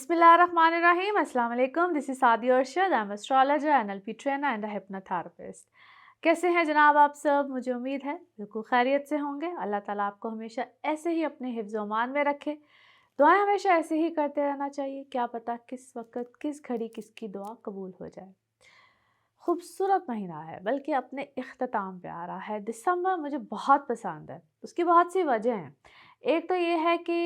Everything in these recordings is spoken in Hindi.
Bismillahirrahmanirrahim. Assalamu alaikum. This is Saadi Arshad. I'm astrologer, NLP trainer and a hypnotherapist. कैसे हैं जनाब आप सब? मुझे उम्मीद है बिल्कुल खैरियत से होंगे। अल्लाह ताला आपको हमेशा ऐसे ही अपने हिफ्ज़ व अमान में रखे। दुआएं हमेशा ऐसे ही करते रहना चाहिए। क्या पता किस वक्त किस घड़ी किसकी दुआ कबूल हो जाए। खूबसूरत महीना है, बल्कि अपने इख्तिताम पे आ रहा है। दिसंबर मुझे बहुत पसंद है। उसकी बहुत सी वजह हैं। एक तो ये है कि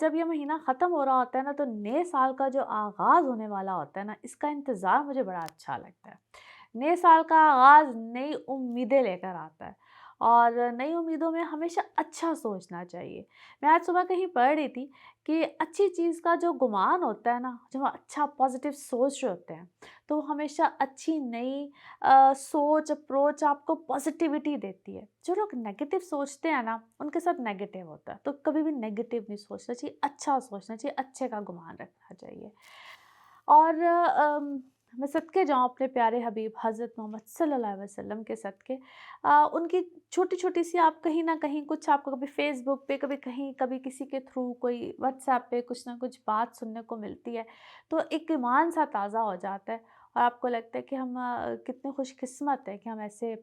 जब ये महीना ख़त्म हो रहा होता है ना, तो नए साल का जो आगाज़ होने वाला होता है ना, इसका इंतज़ार मुझे बड़ा अच्छा लगता है। नए साल का आगाज़ नई उम्मीदें लेकर आता है और नई उम्मीदों में हमेशा अच्छा सोचना चाहिए। मैं आज सुबह कहीं पढ़ रही थी कि अच्छी चीज़ का जो गुमान होता है ना, जब हम अच्छा पॉजिटिव सोच रहे होते हैं, तो हमेशा अच्छी नई सोच अप्रोच आपको पॉजिटिविटी देती है। जो लोग नेगेटिव सोचते हैं ना, उनके साथ नेगेटिव होता है, तो कभी भी नेगेटिव नहीं सोचना चाहिए, अच्छा सोचना चाहिए, अच्छे का गुमान रखना चाहिए। और मैं सदके जाऊँ अपने प्यारे हबीब हज़रत मोहम्मद सल्लल्लाहु अलैहि वसल्लम के सदके। उनकी छोटी-छोटी सी आप कहीं न कहीं कुछ आपको कभी फ़ेसबुक पे, कभी कहीं, कभी किसी के थ्रू, कोई व्हाट्सएप पे कुछ ना कुछ बात सुनने को मिलती है, तो एक ईमान सा ताज़ा हो जाता है और आपको लगता है कि हम कितने खुशकिस्मत हैं कि हम ऐसे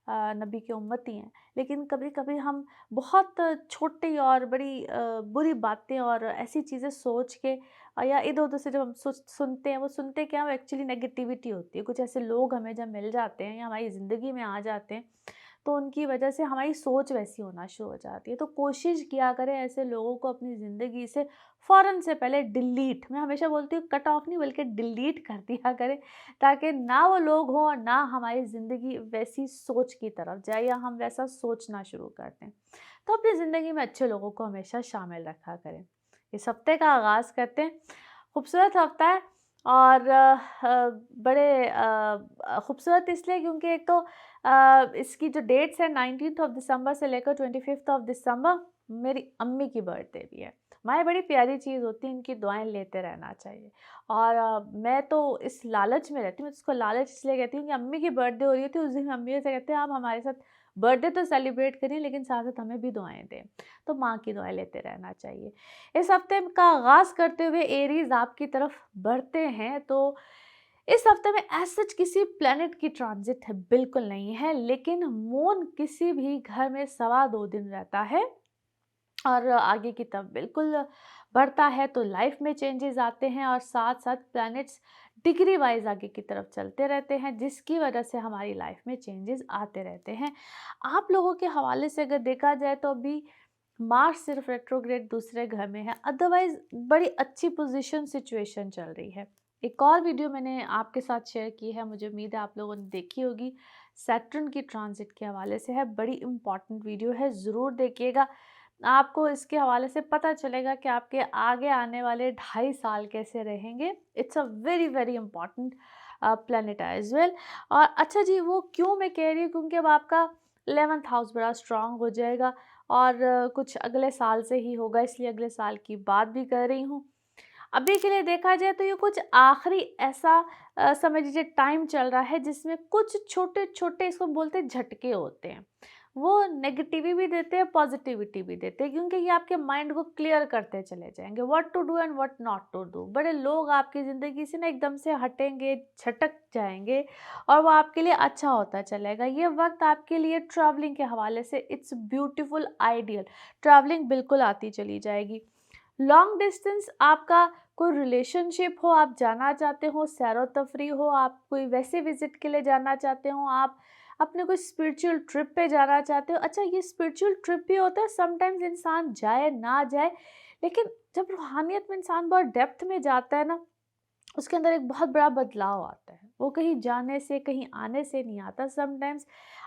नबी के उम्मती हैं। लेकिन कभी-कभी हम बहुत छोटी और बड़ी बुरी बातें और ऐसी चीज़ें सोच के या इधर-उधर से जब हम सुनते हैं, वो सुनते क्या, वो एक्चुअली नेगेटिविटी होती है। कुछ ऐसे लोग हमें जब मिल जाते हैं या हमारी ज़िंदगी में आ जाते हैं, तो उनकी वजह से हमारी सोच वैसी होना शुरू हो जाती है। तो कोशिश किया करें ऐसे लोगों को अपनी ज़िंदगी से फ़ौरन से पहले डिलीट, मैं हमेशा बोलती हूँ कट ऑफ नहीं बल्कि डिलीट कर दिया करें, ताकि ना वो लोग हों और ना हमारी ज़िंदगी वैसी सोच की तरफ जाए या हम वैसा सोचना शुरू कर दें। तो अपनी ज़िंदगी में अच्छे लोगों को हमेशा शामिल रखा करें। इस हफ्ते का आगाज़ करते हैं। खूबसूरत हफ्ता है और बड़े खूबसूरत इसलिए क्योंकि एक तो इसकी जो डेट्स है 19th ऑफ दिसंबर से लेकर 25th ऑफ दिसंबर मेरी अम्मी की बर्थडे भी है। माएँ बड़ी प्यारी चीज़ होती हैं, इनकी दुआएँ लेते रहना चाहिए। और मैं तो इस लालच में रहती हूँ, मैं इसको लालच इसलिए कहती हूँ कि अम्मी की बर्थडे हो रही थी, उस दिन अम्मी से कहते हैं आप हमारे साथ बर्थडे तो सेलिब्रेट करिए लेकिन साथ-साथ हमें भी दुआएँ दें। तो माँ की दुआएँ लेते रहना चाहिए। इस हफ्ते का आगाज़ करते हुए एरीज़ आपकी तरफ बढ़ते हैं, तो इस हफ्ते में एज़ सच किसी प्लैनेट की ट्रांज़िट है बिल्कुल नहीं है, लेकिन मून किसी भी घर में सवा 2 दिन रहता है और आगे की तरफ बिल्कुल बढ़ता है, तो लाइफ में चेंजेस आते हैं और साथ-साथ प्लैनेट्स डिग्री वाइज़ आगे की तरफ चलते रहते हैं, जिसकी वजह से हमारी लाइफ में चेंजेस आते रहते हैं। आप लोगों के हवाले से अगर देखा जाए तो अभी मार्स सिर्फ रेट्रोग्रेड दूसरे घर में है, अदरवाइज बड़ी अच्छी पोजीशन सिचुएशन चल रही है। एक और वीडियो मैंने आपके साथ शेयर की है, मुझे उम्मीद है आप लोगों ने देखी होगी, सैटर्न की ट्रांजिट के हवाले से है। बड़ी इंपॉर्टेंट वीडियो है, ज़रूर देखिएगा। आपको इसके हवाले से पता चलेगा कि आपके आगे आने वाले 2.5 साल कैसे रहेंगे। It's a very very important planet as well. और अच्छा जी, वो क्यों मैं कह रही हूँ, क्योंकि अब आपका 11th हाउस बड़ा स्ट्रांग हो जाएगा और कुछ अगले साल से ही होगा, इसलिए अगले साल की बात भी कर रही हूँ। अभी के लिए देखा जाए तो ये कुछ आखिरी ऐसा समझ लीजिए टाइम चल रहा है जिसमें कुछ छोटे-छोटे, इसको बोलते हैं झटके होते हैं। वो नेगेटिविटी भी देते हैं, पॉजिटिविटी भी देते हैं, क्योंकि ये आपके माइंड को क्लियर करते चले जाएँगे, what to do and what not to do. बड़े लोग आपकी ज़िंदगी से ना एकदम से हटेंगे, झटक जाएँगे और वो आपके लिए अच्छा होता चलेगा। ये वक़्त आपके लिए ट्रैवलिंग के हवाले से इट्स ब्यूटीफुल आइडियल, ट्रैवलिंग बिल्कुल आती चली जाएगी। लॉन्ग डिस्टेंस आपका कोई रिलेशनशिप हो, आप जाना चाहते हो, सैरो-तफरीह हो, आप कोई वैसे विज़िट के लिए जाना चाहते हो, आप अपने कोई स्पिरिचुअल ट्रिप पे जाना चाहते हो। अच्छा, ये स्पिरिचुअल ट्रिप भी होता है, समटाइम्स इंसान जाए, ना जाए, लेकिन जब रूहानियत में इंसान बहुत डेप्थ में जाता है ना, उसके अंदर एक बहुत बड़ा बदलाव आता है। वो कहीं जाने से, कहीं आने से नहीं आता। समटाइम्स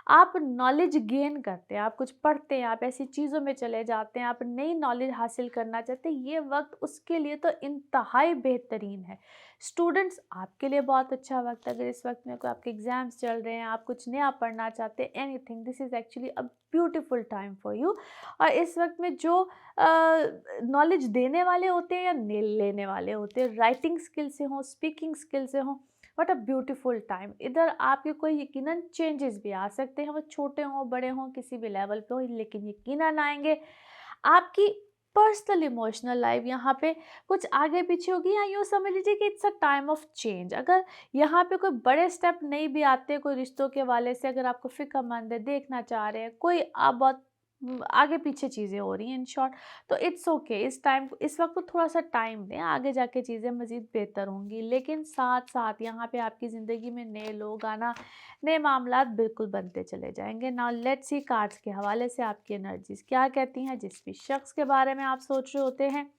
आप नॉलेज गेन करते हैं, आप कुछ पढ़ते हैं, आप ऐसी चीज़ों में चले जाते हैं, आप नई नॉलेज हासिल करना चाहते हैं। ये वक़्त उसके लिए तो इंतहाई बेहतरीन है। स्टूडेंट्स, आपके लिए बहुत अच्छा वक़्त है। अगर इस वक़्त में कोई आपके एग्ज़ाम्स चल रहे हैं, आप कुछ नया पढ़ना चाहते हैं, anything, this is actually a beautiful time for you. और इस वक़्त में जो नॉलेज देने वाले होते हैं या लेने वाले होते हैं, राइटिंग स्किल से हों, स्पीकिंग स्किल से हों, व्हाट अ ब्यूटीफुल टाइम। इधर आपके कोई यकीनन चेंजेस भी आ सकते हैं, वो छोटे हों, बड़े हों, किसी भी लेवल पे हों, लेकिन यकीनन आएँगे। आपकी पर्सनल इमोशनल लाइफ यहाँ पे कुछ आगे पीछे होगी, या यूँ समझ लीजिए कि it's a time of change. अगर यहाँ पे कोई बड़े स्टेप नहीं भी आते, कोई रिश्तों के वाले से अगर आपको फ़िक्रमंद है, देखना चाह रहे हैं, कोई आप बहुत आगे पीछे चीज़ें हो रही हैं इन शॉर्ट, तो इट्स ओके। इस वक्त तो थोड़ा सा टाइम दें, आगे जाके चीज़ें मज़ीद बेहतर होंगी। लेकिन साथ साथ यहाँ पे आपकी ज़िंदगी में नए लोग आना, नए मामलात बिल्कुल बनते चले जाएंगे। नाउ लेट्स सी कार्ड्स के हवाले से आपकी एनर्जीज क्या कहती हैं। जिस भी शख्स के बारे में आप सोच रहे होते हैं,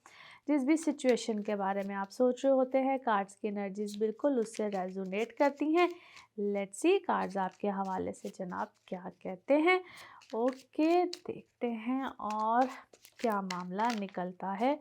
जिस भी सिचुएशन के बारे में आप सोच रहे होते हैं, कार्ड्स की एनर्जीज बिल्कुल उससे रेजोनेट करती हैं। लेट्स सी कार्ड्स आपके हवाले से जनाब क्या कहते हैं। ओके, देखते हैं और क्या मामला निकलता है।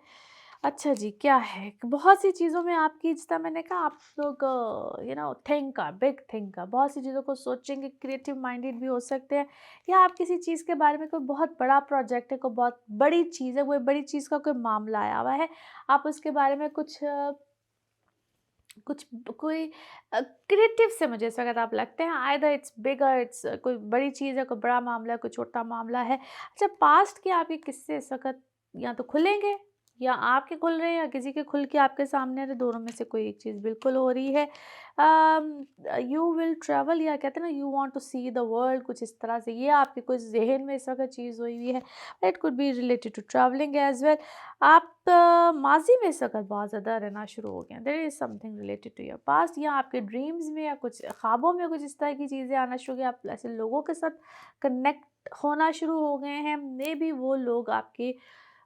अच्छा जी, क्या है, बहुत सी चीज़ों में आपकी, जिस तरह मैंने कहा, आप लोग थिंकर, बिग थिंकर, बहुत सी चीज़ों को सोचेंगे, क्रिएटिव माइंडेड भी हो सकते हैं, या आप किसी चीज़ के बारे में, कोई बहुत बड़ा प्रोजेक्ट है, कोई बहुत बड़ी चीज़ है, कोई बड़ी चीज़ का कोई मामला आया हुआ है, आप उसके बारे में कुछ कोई क्रिएटिव से मुझे इस वक़्त आप लगते हैं। आइदर इट्स बिगर, इट्स कोई बड़ी चीज़ है, कोई बड़ा मामला है, कोई छोटा मामला है। अच्छा, पास्ट के आपके किस्से इस वक़्त या तो खुलेंगे, या आपके खुल रहे हैं, या किसी के खुल के आपके सामने आ रहे, दोनों में से कोई एक चीज़ बिल्कुल हो रही है। यू विल ट्रैवल, या कहते हैं ना, you want to see the world, कुछ इस तरह से ये आपके कुछ ज़हन में इस वक़्त चीज़ हुई हुई है। It could be related to travelling as well. आप माज़ी में इस वक़्त बहुत ज़्यादा रहना शुरू हो गए हैं। There is something related to your past, या आपके ड्रीम्स में या कुछ ख्वाबों में कुछ इस तरह की चीज़ें आना शुरू हो गई। आप ऐसे लोगों के साथ कनेक्ट होना शुरू हो गए हैं। मे बी वो लोग आपके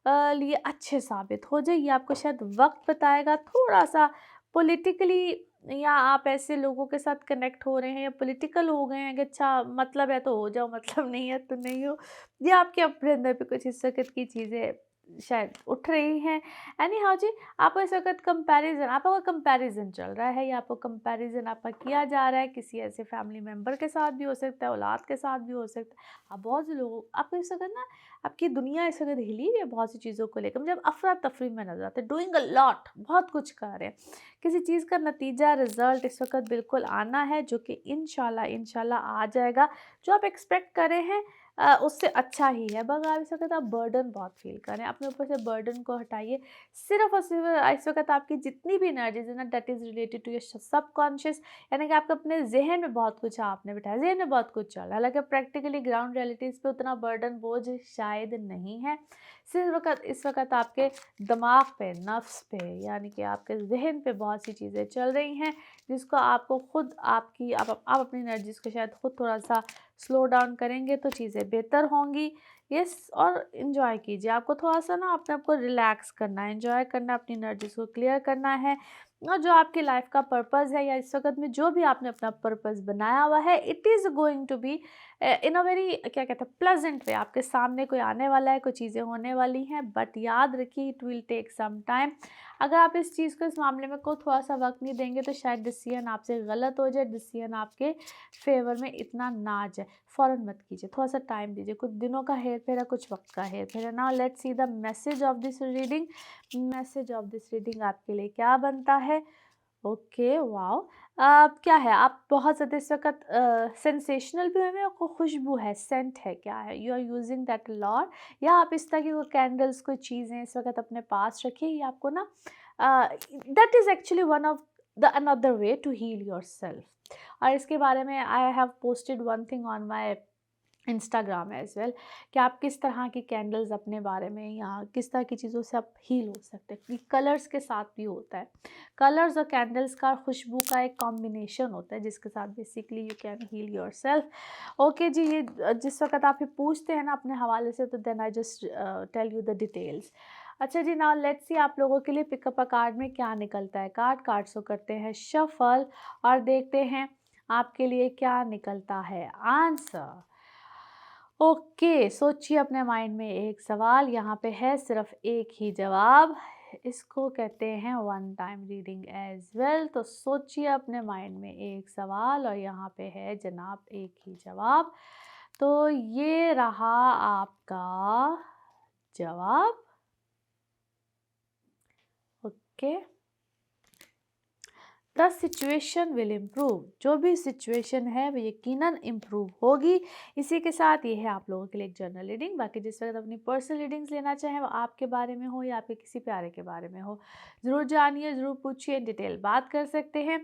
लिए अच्छे साबित हो जाए, ये आपको शायद वक्त बताएगा। थोड़ा सा पॉलिटिकली, या आप ऐसे लोगों के साथ कनेक्ट हो रहे हैं, या पॉलिटिकल हो गए हैं कि अच्छा मतलब है तो हो जाओ, मतलब नहीं है तो नहीं हो, या आपके अपने अंदर पे कुछ इस वक्त की चीज़ें शायद उठ रही हैं। एनी हाउ जी, आप इस वक्त कंपैरिजन, आपका कंपैरिजन चल रहा है, या आपको कंपैरिजन आपका किया जा रहा है, किसी ऐसे फैमिली मेम्बर के साथ भी हो सकता है, औलाद के साथ भी हो सकता है। आप बहुत से लोगों, आपको इस वक्त ना, आपकी दुनिया इस वक्त हिली हुई है बहुत सी चीज़ों को लेकर। जब अफरा तफरी में नजर आते, डूइंग अ लॉट, बहुत कुछ कर रहे हैं, किसी चीज़ का नतीजा, रिजल्ट इस वक्त बिल्कुल आना है, जो कि इंशाल्लाह इंशाल्लाह आ जाएगा। जो आप एक्सपेक्ट कर रहे हैं उससे अच्छा ही है। बस आप इस वक्त आप बर्डन बहुत फील कर रहे हैं, अपने ऊपर से बर्डन को हटाइए। सिर्फ और सिर्फ इस वक्त आपकी जितनी भी एनर्जीज है ना, that is related to your subconscious, यानी कि आपके अपने जहन में बहुत कुछ आपने बिठाया, जहन में बहुत कुछ चल रहा है। हालांकि प्रैक्टिकली ग्राउंड रियलिटीज़ पे उतना बर्डन बोझ शायद नहीं है। सिर्फ इस वक्त आपके दिमाग पे, नफ्स पे, यानी कि आपके जहन पे बहुत सी चीज़ें चल रही हैं, जिसको आपको खुद आप अपनी एनर्जीज को शायद खुद थोड़ा सा स्लो डाउन करेंगे तो चीज़ें बेहतर होंगी। यस, और इन्जॉय कीजिए। आपको थोड़ा सा ना अपने आप को रिलैक्स करना है, इन्जॉय करना है, अपनी एनर्जीज को क्लियर करना है। और जो आपकी लाइफ का पर्पज़ है, या इस वक्त में जो भी आपने अपना पर्पज़ बनाया हुआ है, it is going to be in a very, क्या कहते हैं, प्लेजेंट वे। आपके सामने कोई आने वाला है, कोई चीज़ें होने वाली हैं, बट याद रखिए it will take some time. अगर आप इस चीज़ को, इस मामले में को थोड़ा सा वक्त नहीं देंगे, तो शायद डिसीजन आपसे गलत हो जाए, डिसीजन आपके फेवर में इतना ना आ जाए। फ़ौरन मत कीजिए, थोड़ा सा टाइम दीजिए। कुछ दिनों का हेर फेर है, कुछ वक्त का हेर फेर है। Now let's see the message of this reading. Message of this reading आपके लिए क्या बनता है। Okay, wow. क्या है, आप बहुत ज़्यादा इस वक्त सेंसेशनल भी हुए हैं, आपको खुशबू है, सेंट है, क्या है, you are using that lot, या आप इस तरह की कोई कैंडल्स, कोई चीज़ें इस वक्त अपने पास रखिए। ये आपको ना, that is actually one of the another way to heal yourself. और इसके बारे में I have posted one thing on my Instagram as well, कि आप किस तरह की कैंडल्स अपने बारे में, या किस तरह की चीज़ों से आप हील हो सकते हैं। कलर्स के साथ भी होता है, कलर्स और कैंडल्स का, खुशबू का एक कॉम्बिनेशन होता है, जिसके साथ basically you can heal yourself. Okay ji, ये जिस वक्त आप ये पूछते हैं ना अपने हवाले से, तो then I just tell you the details. अच्छा जी, नाउ लेट्स सी आप लोगों के लिए पिकअप अ कार्ड में क्या निकलता है। कार्ड्स को करते हैं शफल, और देखते हैं आपके लिए क्या निकलता है आंसर। ओके, सोचिए अपने माइंड में एक सवाल, यहाँ पे है सिर्फ एक ही जवाब। इसको कहते हैं one time reading as well. तो सोचिए अपने माइंड में एक सवाल, और यहाँ पे है जनाब एक ही जवाब। तो ये रहा आपका जवाब। Okay, the situation will improve, जो भी सिचुएशन है वो यकीनन इम्प्रूव होगी। इसी के साथ ये है आप लोगों के लिए एक जनरल रीडिंग। बाकी जिस वक्त अपनी पर्सनल रीडिंग्स लेना चाहें वो आपके बारे में हो या आपके किसी प्यारे के बारे में हो, ज़रूर जानिए, ज़रूर पूछिए, डिटेल बात कर सकते हैं।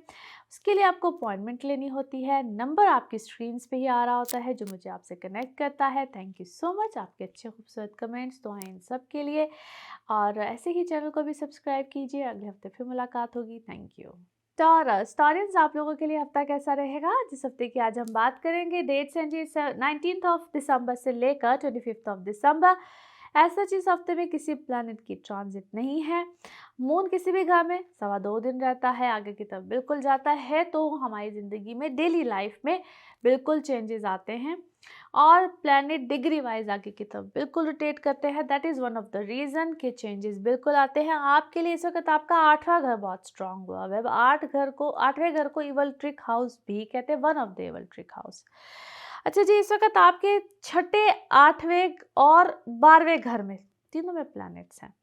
उसके लिए आपको अपॉइंटमेंट लेनी होती है। नंबर आपकी स्क्रीन्स पे ही आ रहा होता है जो मुझे आपसे कनेक्ट करता है। थैंक यू सो मच, आपके अच्छे खूबसूरत कमेंट्स, दुआएं इन सब के लिए। और ऐसे ही चैनल को भी सब्सक्राइब कीजिए। अगले हफ्ते फिर मुलाकात होगी। Thank you. टॉरस, टॉरस आप लोगों के लिए हफ्ता कैसा रहेगा, जिस हफ्ते की आज हम बात करेंगे। डेट्स एंड 19 ऑफ दिसंबर से लेकर 25 ऑफ दिसंबर। ऐसा चीज हफ्ते में किसी प्लैनेट की ट्रांजिट नहीं है। मून किसी भी घर में 2.25 दिन रहता है, आगे की तरफ बिल्कुल जाता है, तो हमारी ज़िंदगी में डेली लाइफ में बिल्कुल चेंजेस आते हैं। और प्लैनेट डिग्री वाइज आगे की तरफ बिल्कुल रोटेट करते हैं। That is one of the reason कि चेंजेस बिल्कुल आते हैं आपके लिए। इस वक्त आपका 8वां घर बहुत स्ट्रांग हुआ है। 8वें घर को इवल ट्रिक हाउस भी कहते हैं, one of the evil trick house. अच्छा जी, इस वक्त आपके 6, 8वें और 12वें घर में तीनों में प्लैनेट्स हैं,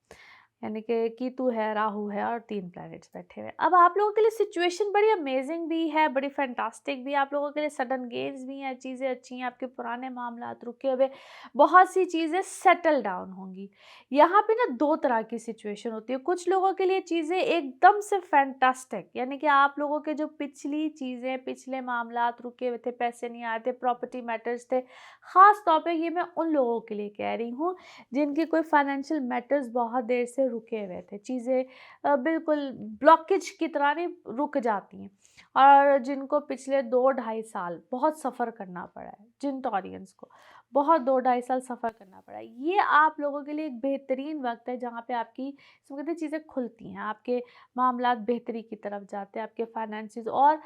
यानी कि कीतु है, राहु है और 3 प्लैनेट्स बैठे हुए। अब आप लोगों के लिए सिचुएशन बड़ी अमेजिंग भी है, बड़ी फैंटास्टिक भी है। आप लोगों के लिए सडन गेन्स भी हैं, चीज़ें अच्छी हैं, आपके पुराने मामलात रुके हुए बहुत सी चीज़ें सेटल डाउन होंगी। यहाँ पे ना 2 तरह की सिचुएशन होती है। कुछ लोगों के लिए चीज़ें एकदम से फैंटास्टिक, यानी कि आप लोगों के जो पिछली चीज़ें, पिछले मामलात रुके हुए थे, पैसे नहीं आए थे, प्रॉपर्टी मैटर्स थे, ख़ास तौर पे ये मैं उन लोगों के लिए कह रही हूँ जिनके कोई फाइनेंशियल मैटर्स बहुत देर से रुके हुए थे। चीज़ें बिल्कुल ब्लॉकेज की तरह नहीं रुक जाती हैं, और जिनको पिछले 2-2.5 साल बहुत सफ़र करना पड़ा है, जिन टॉरियंस को बहुत 2-2.5 साल सफ़र करना पड़ा है, ये आप लोगों के लिए एक बेहतरीन वक्त है जहाँ पे आपकी इसमें कहते हैं चीज़ें खुलती हैं, आपके मामलात बेहतरी की तरफ जाते हैं, आपके फाइनेंसिस और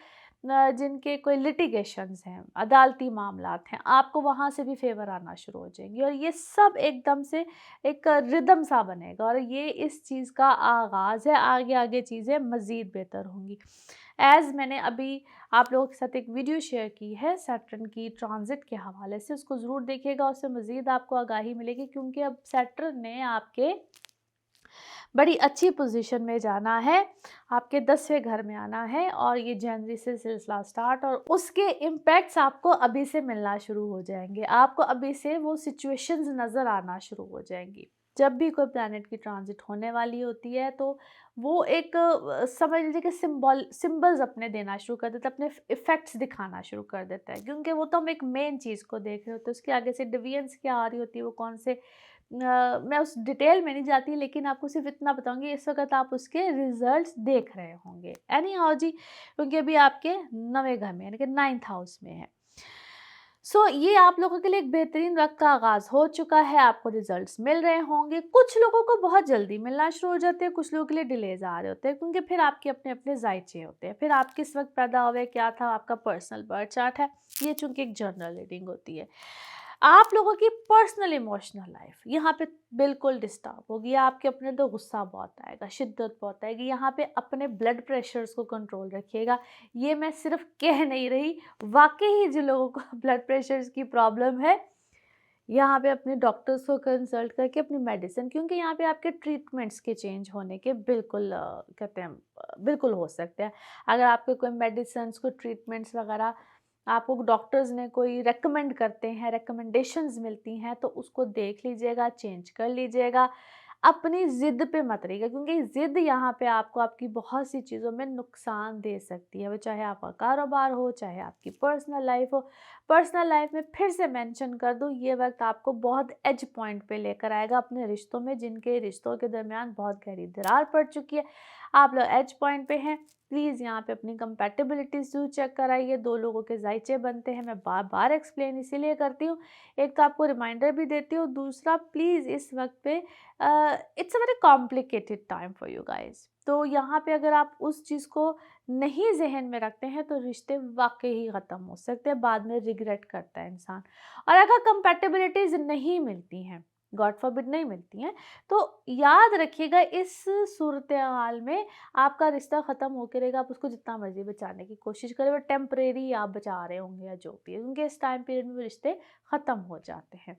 जिनके कोई लिटिगेशंस हैं, अदालती मामलात हैं, आपको वहाँ से भी फेवर आना शुरू हो जाएंगे। और ये सब एकदम से एक रिदम सा बनेगा, और ये इस चीज़ का आगाज़ है। आगे आगे चीज़ें मज़ीद बेहतर होंगी। एज़ मैंने अभी आप लोगों के साथ एक वीडियो शेयर की है सैटर्न की ट्रांजिट के हवाले से, उसको ज़रूर देखिएगा, उससे मज़ीद आपको आगाही मिलेगी, क्योंकि अब सैटर्न ने आपके बड़ी अच्छी पोजीशन में जाना है, आपके 10वें घर में आना है, और ये जनवरी से सिलसिला स्टार्ट, और उसके इम्पैक्ट्स आपको अभी से मिलना शुरू हो जाएंगे। आपको अभी से वो सिचुएशंस नज़र आना शुरू हो जाएंगी। जब भी कोई प्लैनेट की ट्रांजिट होने वाली होती है तो वो एक समझ लीजिए कि सिंबल्स अपने देना शुरू कर देता है, अपने इफ़ेक्ट्स दिखाना शुरू कर देता है, क्योंकि वो तो हम एक मेन चीज़ को देख रहे होते हैं, उसके आगे से डिविएंस क्या आ रही होती है, वो कौन से मैं उस डिटेल में नहीं जाती, लेकिन आपको सिर्फ इतना बताऊंगी, इस वक्त आप उसके रिजल्ट्स देख रहे होंगे। एनी हाउ जी, क्योंकि अभी आपके 9वें घर में यानी कि 9th हाउस में है। सो ये आप लोगों के लिए एक बेहतरीन वक्त का आगाज़ हो चुका है, आपको रिजल्ट्स मिल रहे होंगे। कुछ लोगों को बहुत जल्दी मिलना शुरू हो जाते हैं, कुछ लोगों के लिए डिलेज आ रहे होते हैं, क्योंकि फिर आपके अपने अपने जायचे होते हैं, फिर आप किस वक्त पैदा हुए, क्या था आपका पर्सनल बर्थ चार्ट है। ये चूंकि एक जनरल रीडिंग होती है, आप लोगों की पर्सनल इमोशनल लाइफ यहाँ पे बिल्कुल डिस्टर्ब होगी। आपके अपने तो गुस्सा बहुत आएगा, शिद्दत बहुत आएगी। यहाँ पे अपने ब्लड प्रेशर्स को कंट्रोल रखिएगा। ये मैं सिर्फ कह नहीं रही, वाकई ही जिन लोगों को ब्लड प्रेशर्स की प्रॉब्लम है, यहाँ पे अपने डॉक्टर्स को कंसल्ट करके अपनी मेडिसिन, क्योंकि यहाँ पे आपके ट्रीटमेंट्स के चेंज होने के बिल्कुल कहते हैं बिल्कुल हो सकते हैं। अगर आपके कोई मेडिसिन कोई ट्रीटमेंट्स वगैरह आपको डॉक्टर्स ने कोई रेकमेंड करते हैं, रिकमेंडेशंस मिलती हैं, तो उसको देख लीजिएगा, चेंज कर लीजिएगा। अपनी ज़िद पे मत रहिएगा, क्योंकि ज़िद यहाँ पे आपको आपकी बहुत सी चीज़ों में नुकसान दे सकती है, वो चाहे आपका कारोबार हो, चाहे आपकी पर्सनल लाइफ हो। पर्सनल लाइफ में फिर से मेंशन कर दूँ, ये वक्त आपको बहुत एज पॉइंट पे लेकर आएगा अपने रिश्तों में, जिनके रिश्तों के दरमियान बहुत गहरी दरार पड़ चुकी है। आप लोग एज पॉइंट पे हैं, प्लीज़ यहाँ पे अपनी कंपैटिबिलिटी ज़रूर चेक कराइए। 2 लोगों के जायचे बनते हैं, मैं बार बार एक्सप्लेन इसीलिए करती हूँ। एक तो आपको रिमाइंडर भी देती हूँ, दूसरा प्लीज़ इस वक्त पे it's a very complicated time for you guys. तो यहाँ पे अगर आप उस चीज़ को नहीं जहन में रखते हैं तो रिश्ते वाकई ही ख़त्म हो सकते हैं, बाद में रिग्रेट करता है इंसान। और अगर कंपैटिबिलिटीज़ नहीं मिलती हैं, गॉड फॉरबिड नहीं मिलती हैं, तो याद रखिएगा इस सूरत हाल में आपका रिश्ता ख़त्म होकर रहेगा। आप उसको जितना मर्जी बचाने की कोशिश करें, वो टेम्परेरी आप बचा रहे होंगे या जो भी है, क्योंकि इस टाइम पीरियड में वो रिश्ते ख़त्म हो जाते हैं।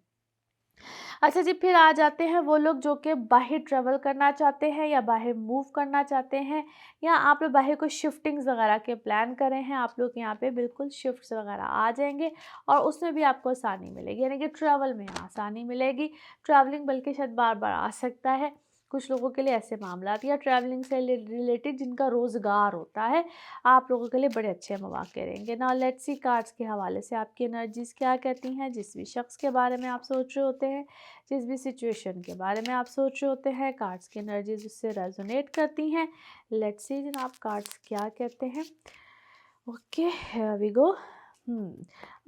अच्छा जी, फिर आ जाते हैं वो लोग जो कि बाहर ट्रैवल करना चाहते हैं या बाहर मूव करना चाहते हैं, या आप लोग बाहर कोई शिफ्टिंग्स वगैरह के प्लान कर रहे हैं, आप लोग यहाँ पे बिल्कुल शिफ्ट्स वगैरह आ जाएँगे और उसमें भी आपको आसानी मिलेगी, यानी कि ट्रैवल में आसानी मिलेगी। ट्रैवलिंग बल्कि शायद बार-बार आ सकता है, कुछ लोगों के लिए ऐसे मामलात, या ट्रैवलिंग से रिलेटेड जिनका रोज़गार होता है, आप लोगों के लिए बड़े अच्छे मौके रहेंगे। नाउ लेट्स सी कार्ड्स के हवाले से आपकी एनर्जीज़ क्या कहती हैं, जिस भी शख्स के बारे में आप सोच रहे होते हैं, जिस भी सिचुएशन के बारे में आप सोच रहे होते हैं, कार्ड्स की एनर्जीज उससे रेजोनेट करती हैं। लेट्स सी जनाब कार्ड्स क्या कहते हैं। Okay, here we go.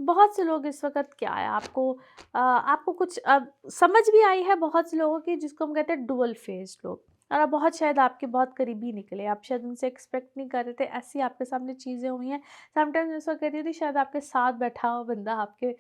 बहुत से लोग इस वक्त क्या है, आपको कुछ समझ भी आई है बहुत से लोगों की, जिसको हम कहते हैं डुअल फेस लोग, और अब बहुत शायद आपके बहुत करीबी निकले, आप शायद उनसे एक्सपेक्ट नहीं कर रहे थे, ऐसी आपके सामने चीज़ें हुई हैं। समटाइम्स ऐसा कहती थी, शायद आपके साथ बैठा हुआ बंदा आपके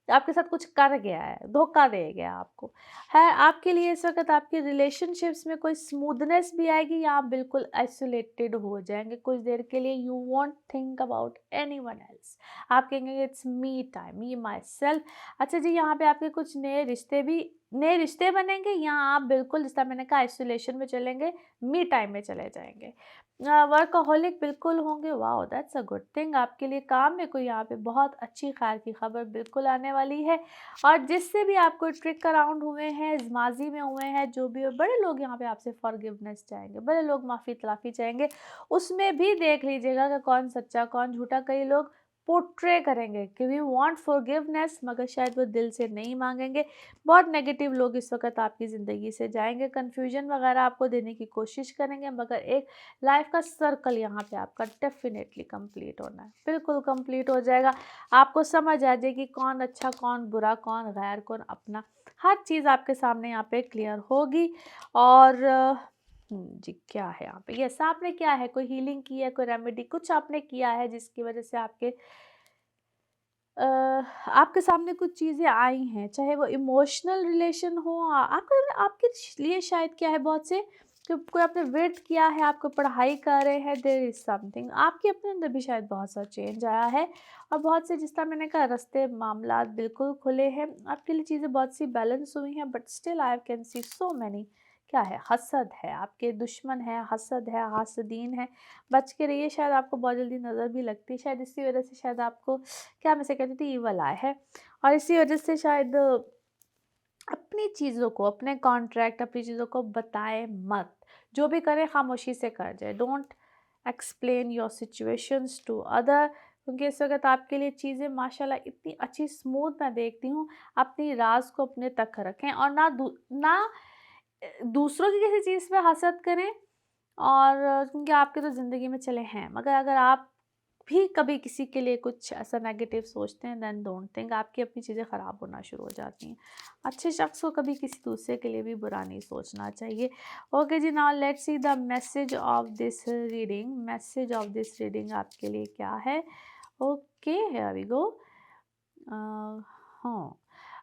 आपके साथ कुछ कर गया है, धोखा दे गया आपको। है आपके लिए इस वक़्त आपकी रिलेशनशिप्स में कोई स्मूथनेस भी आएगी, या आप बिल्कुल आइसोलेटेड हो जाएँगे कुछ देर के लिए, you won't think about anyone else. आप कहेंगे it's me time, me my self. अच्छा जी, यहाँ पे आपके कुछ नए रिश्ते बनेंगे, या आप बिल्कुल, जिस तरह मैंने कहा, आइसोलेशन में चलेंगे, मी टाइम में चले जाएँगे। वर्कaholic बिल्कुल होंगे, wow that's a good thing. आपके लिए काम में कोई यहाँ पे बहुत अच्छी खैर की खबर बिल्कुल आने वाली है। और जिससे भी आप कोई ट्रिक अराउंड हुए हैं, इज़माज़ी में हुए हैं, जो भी हो, बड़े लोग यहाँ पे आपसे फॉरगिवनेस चाहेंगे, बड़े लोग माफ़ी तलाफ़ी चाहेंगे। उसमें भी देख लीजिएगा कि कौन सच्चा कौन झूठा। कई लोग पोर्ट्रे करेंगे कि वी वांट फॉरगिवनेस, मगर शायद वो दिल से नहीं मांगेंगे। बहुत नेगेटिव लोग इस वक्त आपकी ज़िंदगी से जाएंगे, कन्फ्यूजन वगैरह आपको देने की कोशिश करेंगे, मगर एक लाइफ का सर्कल यहाँ पे आपका डेफिनेटली कंप्लीट होना है, बिल्कुल कंप्लीट हो जाएगा। आपको समझ आ जाएगी कौन अच्छा कौन बुरा, कौन गैर कौन अपना, हर चीज़ आपके सामने यहाँ पे क्लियर होगी। और जी, क्या है यहाँ पे, यस, आपने क्या है, कोई हीलिंग की है, कोई रेमेडी कुछ आपने किया है जिसकी वजह से आपके सामने कुछ चीज़ें आई हैं, चाहे वो इमोशनल रिलेशन हो, आपके लिए शायद क्या है, बहुत से कि कोई आपने वेट किया है, आपको पढ़ाई कर रहे हैं, देयर इज़ समथिंग आपके अपने अंदर भी शायद बहुत सा चेंज आया है। और बहुत से, जिस तरह मैंने कहा, रास्ते मामलात बिल्कुल खुले हैं आपके लिए, चीज़ें बहुत सी बैलेंस हुई हैं, but still I can see so many, क्या है, हसद है, आपके दुश्मन है, हसद है, हासदीन है, बच के रहिए, शायद आपको बहुत जल्दी नज़र भी लगती है, शायद इसी वजह से शायद आपको, क्या मैं से कहती थी, ईवल आय है। और इसी वजह से शायद अपनी चीज़ों को, अपने कॉन्ट्रैक्ट, अपनी चीज़ों को बताएं मत, जो भी करें खामोशी से कर जाए, don't explain your situations to other, क्योंकि इस वक्त आपके लिए चीज़ें माशाल्लाह इतनी अच्छी स्मूथ मैं देखती हूँ। अपनी राज को अपने तक रखें, और ना दूसरों की किसी चीज़ पे हसद करें, और क्योंकि आपके तो ज़िंदगी में चले हैं, मगर अगर आप भी कभी किसी के लिए कुछ ऐसा नेगेटिव सोचते हैं, देन डोंट थिंक, आपकी अपनी चीज़ें ख़राब होना शुरू हो जाती हैं। अच्छे शख्स को कभी किसी दूसरे के लिए भी बुरा नहीं सोचना चाहिए। Okay ji, now let's see the message of this reading. Message of this reading आपके लिए क्या है? Okay, here we go. हाँ,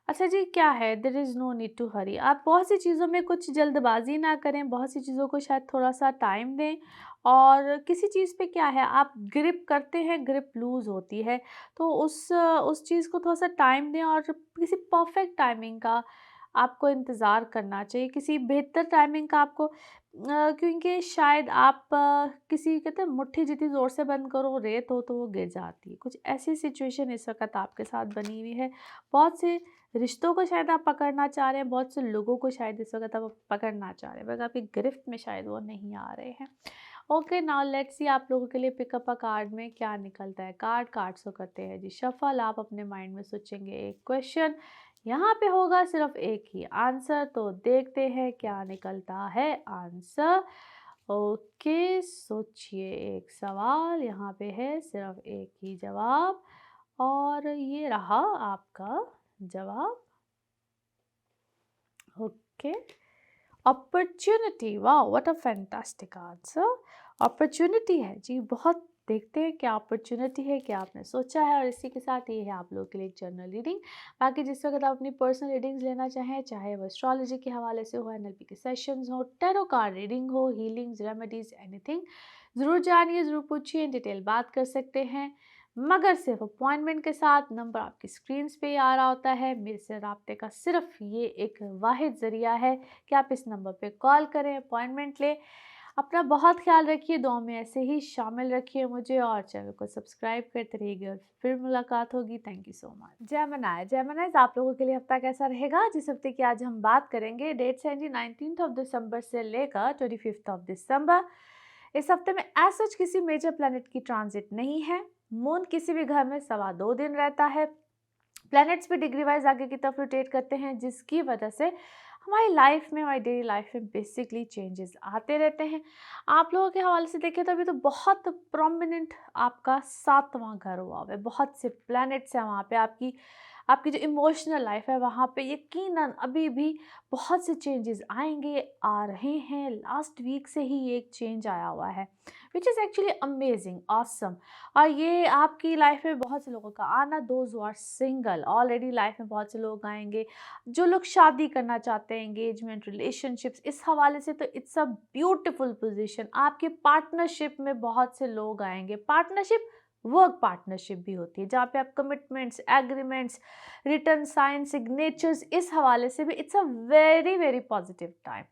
अच्छा जी, क्या है, there is no need to hurry. आप बहुत सी चीज़ों में कुछ जल्दबाजी ना करें, बहुत सी चीज़ों को शायद थोड़ा सा टाइम दें, और किसी चीज़ पे क्या है, आप ग्रिप करते हैं, ग्रिप लूज़ होती है, तो उस चीज़ को थोड़ा सा टाइम दें, और किसी परफेक्ट टाइमिंग का आपको इंतज़ार करना चाहिए, किसी बेहतर टाइमिंग का आपको, क्योंकि शायद आप किसी, कहते हैं, मुट्ठी जितनी ज़ोर से बंद करो रेत हो तो वो गिर जाती है, कुछ ऐसी सिचुएशन इस वक्त आपके साथ बनी हुई है। बहुत से रिश्तों को शायद आप पकड़ना चाह रहे हैं, बहुत से लोगों को शायद इस वक्त आप पकड़ना चाह रहे हैं, मगर आपकी गिरफ्त में शायद वो नहीं आ रहे हैं। ओके, नाउ लेट्स सी आप लोगों के लिए पिकअप अ कार्ड में क्या निकलता है। कार्ड्स को करते हैं जी शफल। आप अपने माइंड में सोचेंगे एक क्वेश्चन, यहाँ पे होगा सिर्फ एक ही आंसर, तो देखते हैं क्या निकलता है आंसर। ओके, सोचिए, एक सवाल, यहाँ पे है सिर्फ एक ही जवाब, और ये रहा आपका जवाब। ओके, अपॉर्चुनिटी, वाह what a fantastic answer. Opportunity है जी, बहुत। देखते हैं क्या अपॉर्चुनिटी है, क्या आपने सोचा है, और इसी के साथ ये है आप लोगों के लिए एक जनरल रीडिंग। बाकी जिस वक्त आप अपनी पर्सनल रीडिंग्स लेना चाहें, चाहे वो एस्ट्रोलॉजी के हवाले से हो, एनएलपी के सेशंस हो, टैरो कार्ड रीडिंग हो, हीलिंग्स, रेमेडीज, एनीथिंग, ज़रूर जानिए, ज़रूर पूछिए, इन डिटेल बात कर सकते हैं। मगर सिर्फ अपॉइंटमेंट के साथ। नंबर आपकी स्क्रीन्स पे ही आ रहा होता है। मेरे से रब्ते का सिर्फ ये एक वाहिद ज़रिया है कि आप इस नंबर पे कॉल करें, अपॉइंटमेंट लें। अपना बहुत ख्याल रखिए, दुआओं में ऐसे ही शामिल रखिए मुझे, और चैनल को सब्सक्राइब करते रहिए और फिर मुलाकात होगी। Thank you so much. Geminis आप लोगों के लिए हफ्ता कैसा रहेगा? जिस हफ्ते की आज हम बात करेंगे, डेट्स हैं जी 19 दिसंबर से लेकर 25 दिसंबर। इस हफ्ते में एज सच किसी मेजर प्लैनेट की ट्रांजिट नहीं है। मून किसी भी घर में 2.25 दिन रहता है। प्लैनेट्स भी डिग्री वाइज आगे की तरफ रोटेट करते हैं, जिसकी वजह से हमारी लाइफ में, हमारी डेली लाइफ में बेसिकली चेंजेस आते रहते हैं। आप लोगों के हवाले से देखें तो अभी तो बहुत प्रोमिनेंट आपका 7वां घर हुआ हुआ है। बहुत से प्लैनेट्स हैं वहाँ पे। आपकी आपकी जो इमोशनल लाइफ है वहाँ पे यकीनन अभी भी बहुत से चेंजेस आएंगे, आ रहे हैं। लास्ट वीक से ही ये एक चेंज आया हुआ है, which is actually amazing, awesome. और ये आपकी लाइफ में बहुत से लोगों का आना, those who are single, already life में बहुत से लोग आएंगे। जो लोग शादी करना चाहते हैं, एंगेजमेंट, रिलेशनशिप्स, इस हवाले से तो इट्स अ ब्यूटिफुल पोजीशन। आपके पार्टनरशिप में बहुत से लोग आएंगे। पार्टनरशिप, वर्क पार्टनरशिप भी होती है, जहाँ पे आप commitments, agreements, return sign, signatures, इस हवाले से भी it's a very very positive time.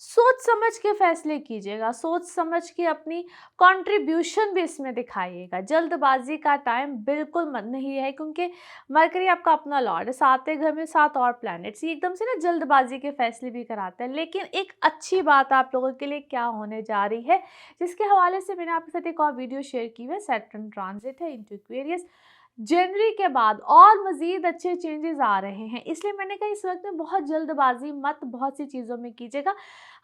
सोच समझ के फैसले कीजिएगा, सोच समझ के अपनी कंट्रीब्यूशन भी इसमें दिखाइएगा। जल्दबाजी का टाइम बिल्कुल मत नहीं है, क्योंकि मरकरी आपका अपना लॉर्ड है, 7वें घर में 7 और प्लैनेट्स, ये एकदम से ना जल्दबाजी के फैसले भी कराते हैं। लेकिन एक अच्छी बात आप लोगों के लिए क्या होने जा रही है, जिसके हवाले से मैंने आपके साथ एक और वीडियो शेयर की है। सैटर्न ट्रांजिट है इनटू एक्वेरियस। जनवरी के बाद और मज़ीद अच्छे चेंजेस आ रहे हैं, इसलिए मैंने कहा इस वक्त में बहुत जल्दबाजी मत बहुत सी चीज़ों में कीजिएगा।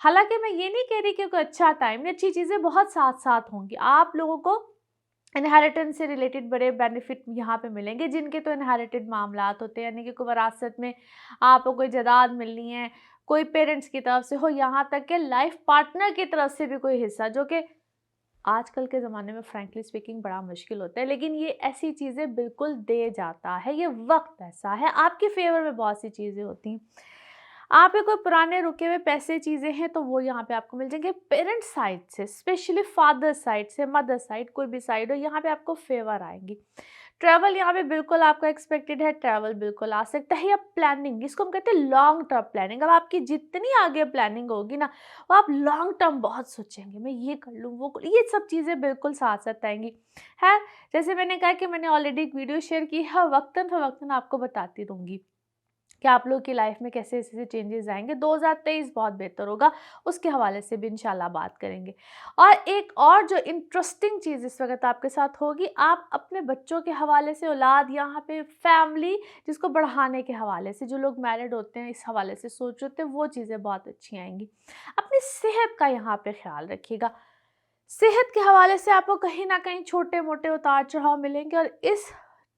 हालांकि मैं ये नहीं कह रही कि कोई अच्छा टाइम नहीं, अच्छी चीज़ें बहुत साथ साथ होंगी। आप लोगों को इनहेरिटेंस से रिलेटेड बड़े बेनिफिट यहाँ पे मिलेंगे, जिनके तो इनहेरिटेड मामलात होते हैं, यानी कि कोई विरासत में आपको कोई जायदाद मिलनी है, कोई पेरेंट्स की तरफ से हो, यहाँ तक कि लाइफ पार्टनर की तरफ से भी कोई हिस्सा, जो कि आजकल के ज़माने में फ्रैंकली स्पीकिंग बड़ा मुश्किल होता है। लेकिन ये ऐसी चीज़ें बिल्कुल दे जाता है, ये वक्त ऐसा है, आपके फेवर में बहुत सी चीज़ें होती हैं। आप पे कोई पुराने रुके हुए पैसे चीज़ें हैं तो वो यहाँ पे आपको मिल जाएंगे। पेरेंट्स साइड से, स्पेशली फादर साइड से, मदर साइड, कोई भी साइड हो, यहाँ पे आपको फेवर आएंगी। ट्रैवल यहाँ पे बिल्कुल आपका एक्सपेक्टेड है, ट्रैवल बिल्कुल आ सकता है। या प्लानिंग, जिसको हम कहते हैं लॉन्ग टर्म प्लानिंग। अब आपकी जितनी आगे प्लानिंग होगी ना, वो आप लॉन्ग टर्म बहुत सोचेंगे, मैं ये कर लूँ, वो कर लूँ, ये सब चीज़ें बिल्कुल साथ साथ आएंगी। है, जैसे मैंने कहा कि मैंने ऑलरेडी एक वीडियो शेयर की है, वक्तन फवक्तन आपको बताती रहूँगी कि आप लोग की लाइफ में कैसे ऐसे चेंजेस आएंगे। 2023 बहुत बेहतर होगा, उसके हवाले से भी इंशाल्लाह बात करेंगे। और एक और जो इंटरेस्टिंग चीज़ इस वक्त आपके साथ होगी, आप अपने बच्चों के हवाले से, औलाद, यहाँ पे फैमिली जिसको बढ़ाने के हवाले से, जो लोग मैरिड होते हैं इस हवाले से सोच रहे होते हैं, वो चीज़ें बहुत अच्छी आएंगी। अपनी सेहत का यहाँ पे ख्याल रखिएगा। सेहत के हवाले से आपको कहीं ना कहीं छोटे मोटे उतार चढ़ाव मिलेंगे, और इस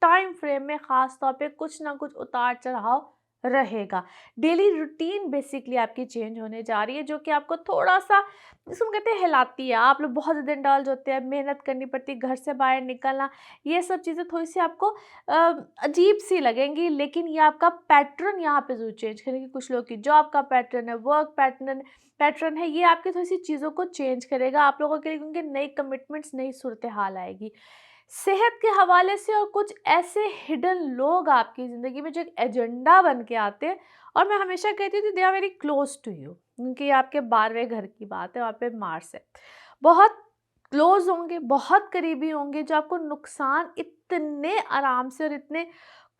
टाइम फ्रेम में ख़ास तौर पे कुछ ना कुछ उतार चढ़ाव रहेगा। डेली रूटीन बेसिकली आपकी चेंज होने जा रही है, जो कि आपको थोड़ा सा, जिसको हम कहते हैं, हिलाती है। आप लोग बहुत ज़्यादा इंडल्ज होते हैं, मेहनत करनी पड़ती है, घर से बाहर निकलना, ये सब चीज़ें थोड़ी सी आपको अजीब सी लगेंगी। लेकिन ये आपका पैटर्न यहाँ पे ज़रूर चेंज करेगी। कुछ लोग की जॉब का पैटर्न है, वर्क पैटर्न है, ये आपकी थोड़ी सी चीज़ों को चेंज करेगा आप लोगों के लिए, क्योंकि नई कमिटमेंट्स, नई सूरत हाल आएगी। सेहत के हवाले से और कुछ ऐसे हिडन लोग आपकी ज़िंदगी में जो एक एजेंडा बन के आते हैं, और मैं हमेशा कहती थी they are very close to you, क्योंकि आपके 12वें घर की बात है, वहाँ पे मार्स है। बहुत क्लोज होंगे, बहुत करीबी होंगे, जो आपको नुकसान इतने आराम से और इतने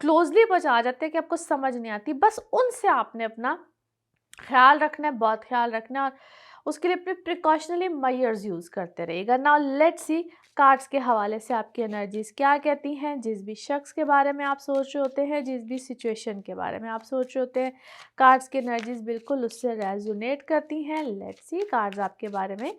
क्लोजली पहुँचा जाते हैं कि आपको समझ नहीं आती। बस उनसे आपने अपना ख्याल रखना है, बहुत ख्याल रखना है, और उसके लिए अपने प्रिकॉशनरी मेजर्स यूज़ करते रहिएगा। नाउ लेट्स सी कार्ड्स के हवाले से आपकी एनर्जीज क्या कहती हैं। जिस भी शख्स के बारे में आप सोच रहे होते हैं, जिस भी सिचुएशन के बारे में आप सोच रहे होते हैं, कार्ड्स की एनर्जीज बिल्कुल उससे रेजोनेट करती हैं। लेट्स सी कार्ड्स आपके बारे में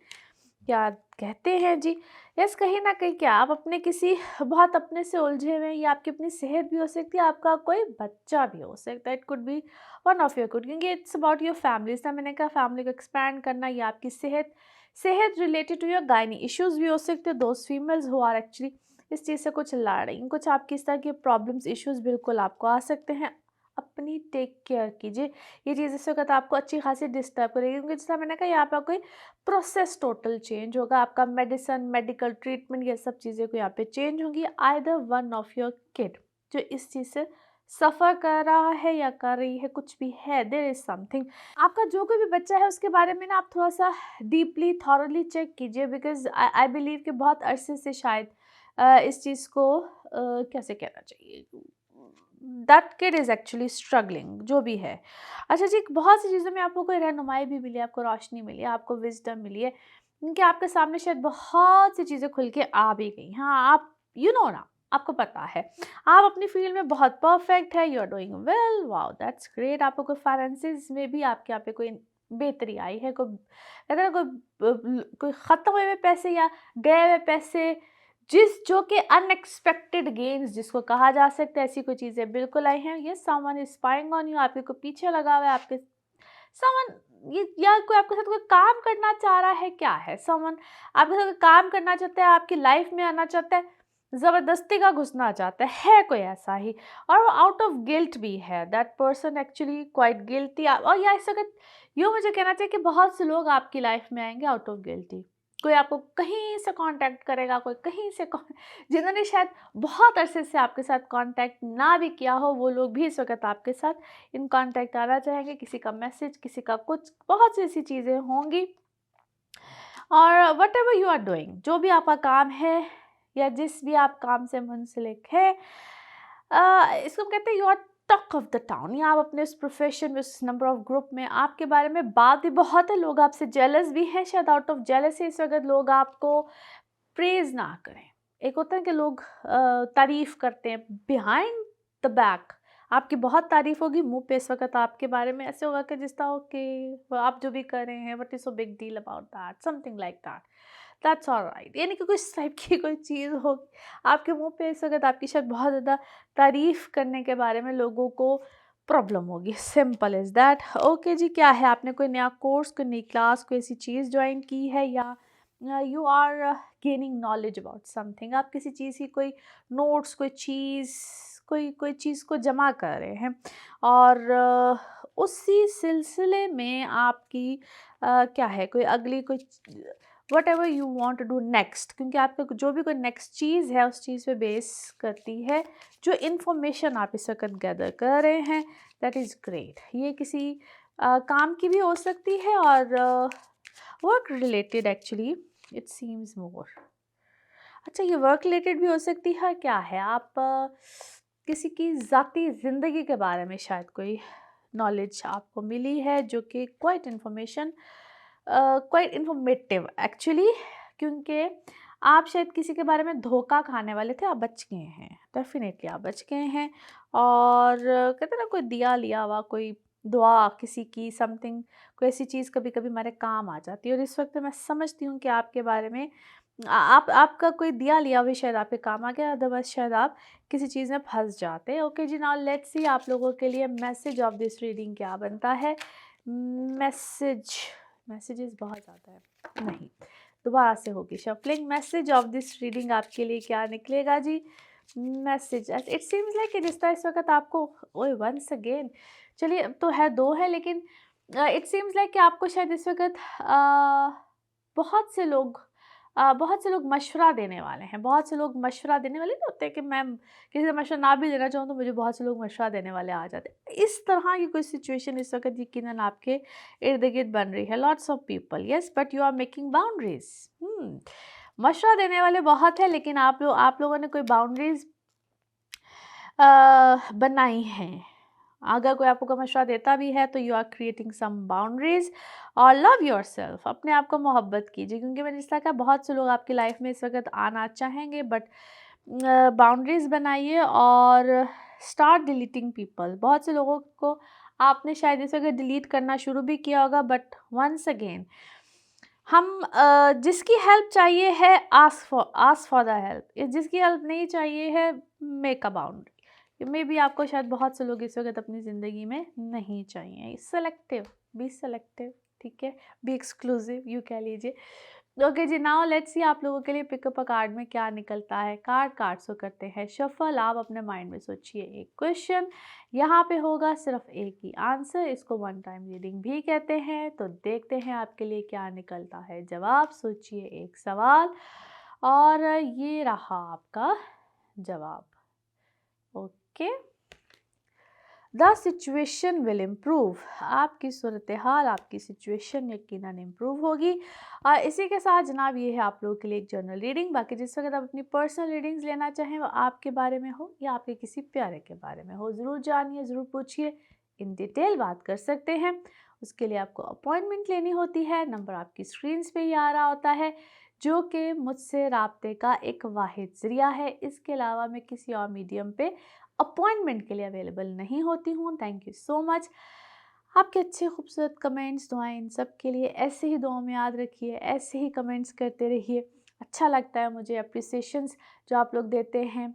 क्या कहते हैं जी। यस, कहीं ना कहीं क्या आप अपने किसी बहुत अपने से उलझे हुए हैं, या आपकी अपनी सेहत भी हो सकती है, आपका कोई बच्चा भी हो सकता है, it could B one of your good, क्योंकि इट्स अबाउट योर फैमिली। इसलिए मैंने कहा फैमिली को एक्सपैंड करना, या आपकी सेहत related to your gynae issues भी हो सकते हैं। दोस्त फीमेल्स हो आर एक्चुअली इस चीज़ से कुछ लड़ रही हैं, कुछ आपकी इस तरह की प्रॉब्लम्स, इश्यूज बिल्कुल आपको आ सकते हैं। अपनी टेक केयर कीजिए। ये चीज़ इस वक़्त आपको अच्छी खासी डिस्टर्ब करेगी, क्योंकि जैसा मैंने कहा यहाँ पे कोई प्रोसेस टोटल चेंज होगा, आपका मेडिसिन, मेडिकल ट्रीटमेंट, ये सब चीज़ें को यहाँ पे चेंज होंगी। Either one of your kid जो इस चीज़ से सफ़र कर रहा है या कर रही है, कुछ भी है, देयर इज़ समथिंग। आपका जो कोई भी बच्चा है उसके बारे में ना आप थोड़ा-सा डीपली, थॉरोली चेक कीजिए, बिकॉज़ आई आई बिलीव कि बहुत अरसे से शायद इस चीज़ को कैसे कहना चाहिए, that kid is actually struggling, जो भी है। अच्छा जी, बहुत सी चीज़ों में आपको कोई रहनुमाई भी मिली है, आपको रोशनी मिली है, आपको विज़डम मिली है, क्योंकि आपके सामने शायद बहुत सी चीज़ें खुल के आ भी गई। हाँ, आप यू नो ना, आपको पता है, आप अपनी फ़ील्ड में बहुत परफेक्ट है, you are doing well, wow that's great. आपको कोई फाइनेंसेस में भी आपके यहाँ पे कोई बेहतरी आई है, कोई कहते हैं ना, कोई ख़त्म हुए हुए पैसे या गए हुए पैसे, जो कि अनएक्सपेक्टेड गेन्स जिसको कहा जा सकता है, ऐसी कोई चीज़ें बिल्कुल आई हैं। Yes, someone is spying on you, आपके कोई पीछे लगा हुआ है, आपके समवन, ये या कोई आपके साथ कोई काम करना चाह रहा है, क्या है, समवन आपके साथ कोई काम करना चाहता है, आपकी लाइफ में आना चाहता है, ज़बरदस्ती का घुसना चाहता है कोई ऐसा ही, और वो आउट ऑफ गिल्ट भी है, that person actually quite guilty. और या इस वक्त यूँ मुझे कहना चाहिए कि बहुत से लोग आपकी लाइफ में आएंगे आउट ऑफ गिल्टी। कोई आपको कहीं से कांटेक्ट करेगा, कोई कहीं से जिन्होंने शायद बहुत अरसे से आपके साथ कांटेक्ट ना भी किया हो, वो लोग भी इस वक्त आपके साथ इन कांटेक्ट आना चाहेंगे, किसी का मैसेज, किसी का कुछ, बहुत सी ऐसी चीज़ें होंगी। और whatever you are doing, जो भी आपका काम है या जिस भी आप काम से मुंसलिक है, इसको हम कहते हैं you are talk of the town, या आप अपने उस प्रोफेशन में, उस नंबर ऑफ ग्रुप में आपके बारे में बात भी बहुत है, लोग आपसे जेलस भी हैं, शायद आउट ऑफ जेलसी इस वक्त लोग आपको प्रेज ना करें। एक होता है कि लोग तारीफ करते हैं बिहाइंड द बैक, आपकी बहुत तारीफ होगी, मुंह पे इस वक्त आपके बारे में ऐसे होगा कि जिस तरह ओके आप जो भी कर रहे हैं, what is so big deal about that, something like that, that's alright. यानी कि कुछ टाइप की कोई चीज़ होगी आपके मुंह पे इस वक्त, आपकी शायद बहुत ज़्यादा तारीफ करने के बारे में लोगों को प्रॉब्लम होगी, सिंपल इज़ दैट। ओके जी, क्या है, आपने कोई नया कोर्स, कोई नई क्लास, कोई ऐसी चीज़ ज्वाइन की है, या you are gaining knowledge about something, आप किसी चीज़ की कोई नोट्स, कोई चीज़, कोई चीज़ को जमा कर रहे हैं, और उसी सिलसिले में आपकी क्या है, कोई अगली कोई whatever you want to do next, क्योंकि आपका जो भी कोई नेक्स्ट चीज़ है उस चीज़ पे बेस करती है जो इन्फॉर्मेशन आप इस वक्त गैदर कर रहे हैं, दैट इज़ ग्रेट। ये किसी काम की भी हो सकती है, और work related actually it seems more. अच्छा, ये वर्क रिलेटेड भी हो सकती है, क्या है, आप किसी की ज़ाती ज़िंदगी के बारे में शायद कोई नॉलेज आपको मिली है, जो कि quite information, quite informative actually, क्योंकि आप शायद किसी के बारे में धोखा खाने वाले थे, आप बच गए हैं, डेफिनेटली आप बच गए हैं। और कहते हैं ना, कोई दिया लिया हुआ, कोई दुआ किसी की, समथिंग, कोई ऐसी चीज़ कभी कभी हमारे काम आ जाती है, और इस वक्त मैं समझती हूँ कि आपके बारे में आप आपका कोई दिया लिया भी शायद आपके काम आ गया, अदरवाइज शायद आप किसी चीज़ में फंस जाते। Okay ji, now let's see आप लोगों के लिए मैसेज ऑफ दिस रीडिंग क्या बनता है। मैसेजेस बहुत ज़्यादा है, नहीं, दोबारा से होगी shuffling. Message of this reading आपके लिए क्या निकलेगा जी। मैसेज, इट सीम्स लाइक जिस तरह इस वक्त आपको, ओए वंस अगेन, चलिए अब तो है, दो है, लेकिन इट सीम्स लाइक कि आपको शायद इस वक्त बहुत से लोग बहुत से लोग मशवरा देने वाले हैं, बहुत से लोग मशवरा देने वाले नहीं होते कि मैं किसी से मशवरा ना भी देना चाहूँ तो मुझे बहुत से लोग मशवरा देने वाले आ जाते हैं। इस तरह की कोई सिचुएशन इस वक्त यकीनन आपके इर्द गिर्द बन रही है। Lots of people, yes, but you are making boundaries. मशवरा देने वाले बहुत है, लेकिन आप लोगों ने कोई बाउंड्रीज बनाई हैं। अगर कोई आपको मशवरा देता भी है तो you are creating some boundaries. और लव योर सेल्फ, अपने आप को मोहब्बत कीजिए, क्योंकि मैंने जिस तरह कहा बहुत से लोग आपकी लाइफ में इस वक्त आना चाहेंगे, बट बाउंड्रीज बनाइए और स्टार्ट डिलीटिंग पीपल। बहुत से लोगों को आपने शायद इस वक्त डिलीट करना शुरू भी किया होगा, बट वंस अगेन हम जिसकी हेल्प चाहिए है, आस्क फॉर द हेल्प, जिसकी हेल्प नहीं चाहिए है, मेक अ बाउंड्री। मे भी आपको शायद बहुत से लोग इस वक्त अपनी ज़िंदगी में नहीं चाहिए। सेलेक्टिव, बी सेलेक्टिव, ठीक है, बी एक्सक्लूसिव, यू कह लीजिए। Okay ji, now let's see आप लोगों के लिए पिकअप अ कार्ड में क्या निकलता है। कार्ड्स को करते हैं शफल। आप अपने माइंड में सोचिए एक क्वेश्चन, यहाँ पे होगा सिर्फ एक ही आंसर, इसको वन टाइम रीडिंग भी कहते हैं। तो देखते हैं आपके लिए क्या निकलता है जवाब। सोचिए एक सवाल और ये रहा आपका जवाब। Okay, the situation will improve. आपकी सूरत हाल, आपकी सिचुएशन यकीनन इम्प्रूव होगी। इसी के साथ जनाब ये है आप लोगों के लिए एक जर्नल रीडिंग। बाकी जिस वक्त आप अपनी पर्सनल रीडिंग्स लेना चाहें वो आपके बारे में हो या आपके किसी प्यारे के बारे में हो, ज़रूर जानिए, ज़रूर पूछिए, इन डिटेल बात कर सकते हैं। उसके लिए आपको अपॉइंटमेंट लेनी होती है। नंबर आपकी स्क्रीन्स पे ही आ रहा होता है, जो कि मुझसे राब्ते का एक वाहिद ज़रिया है। इसके अलावा मैं किसी और मीडियम पे अपॉइंटमेंट के लिए अवेलेबल नहीं होती हूँ। Thank you so much. आपके अच्छे खूबसूरत कमेंट्स, दुआएं, इन सब के लिए ऐसे ही दुआओं में याद रखिए, ऐसे ही कमेंट्स करते रहिए। अच्छा लगता है मुझे, अप्रिसिएशंस जो आप लोग देते हैं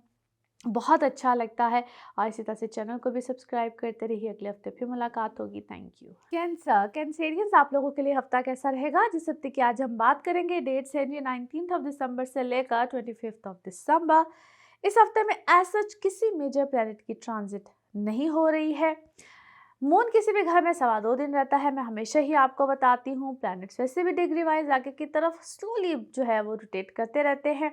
बहुत अच्छा लगता है। और इसी तरह से चैनल को भी सब्सक्राइब करते रहिए। अगले हफ्ते फिर मुलाकात होगी। Thank you. कैंसरियंस, आप लोगों के लिए हफ्ता कैसा रहेगा, जिस हफ्ते की आज हम बात करेंगे। डेट्स हैं जी 19 दिसंबर से लेकर 25 दिसंबर। इस हफ्ते में ऐसा किसी मेजर प्लैनेट की ट्रांजिट नहीं हो रही है। मून किसी भी घर में 2.25 दिन रहता है, मैं हमेशा ही आपको बताती हूँ। प्लैनेट्स वैसे भी डिग्री वाइज आगे की तरफ स्लोली जो है वो रोटेट करते रहते हैं।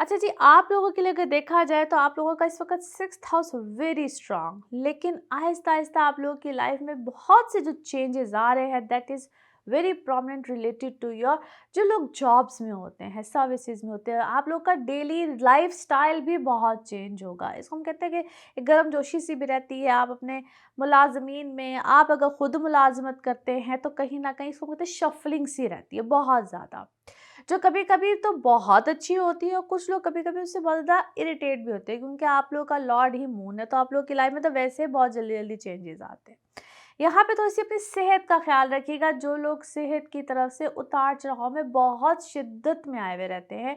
अच्छा जी, आप लोगों के लिए अगर देखा जाए तो आप लोगों का इस वक्त 6th हाउस वेरी स्ट्रांग, लेकिन आहिस्ता आहिस्ता आप लोगों की लाइफ में बहुत से जो चेंजेस आ रहे हैं that is very prominent related to your, जो लोग जॉब्स में होते हैं, सर्विसेज में होते हैं, आप लोग का डेली लाइफ स्टाइल भी बहुत चेंज होगा। इसको हम कहते हैं कि गर्म जोशी सी भी रहती है। आप अपने मुलाजमीन में, आप अगर खुद मुलाजमत करते हैं तो कहीं ना कहीं इसको कहते हैं शफलिंग सी रहती है बहुत ज़्यादा, जो कभी कभी तो बहुत अच्छी होती है और कुछ लोग कभी कभी उससे बहुत ज़्यादा इरिटेट भी होते हैं, क्योंकि आप लोग का लॉर्ड ही मून है। तो आप लोग की लाइफ में तो वैसे ही बहुत जल्दी जल्दी चेंजेस आते हैं। यहाँ पे तो इसी अपनी सेहत का ख्याल रखिएगा। जो लोग सेहत की तरफ से उतार चढ़ाव में बहुत शिद्दत में आए हुए रहते हैं,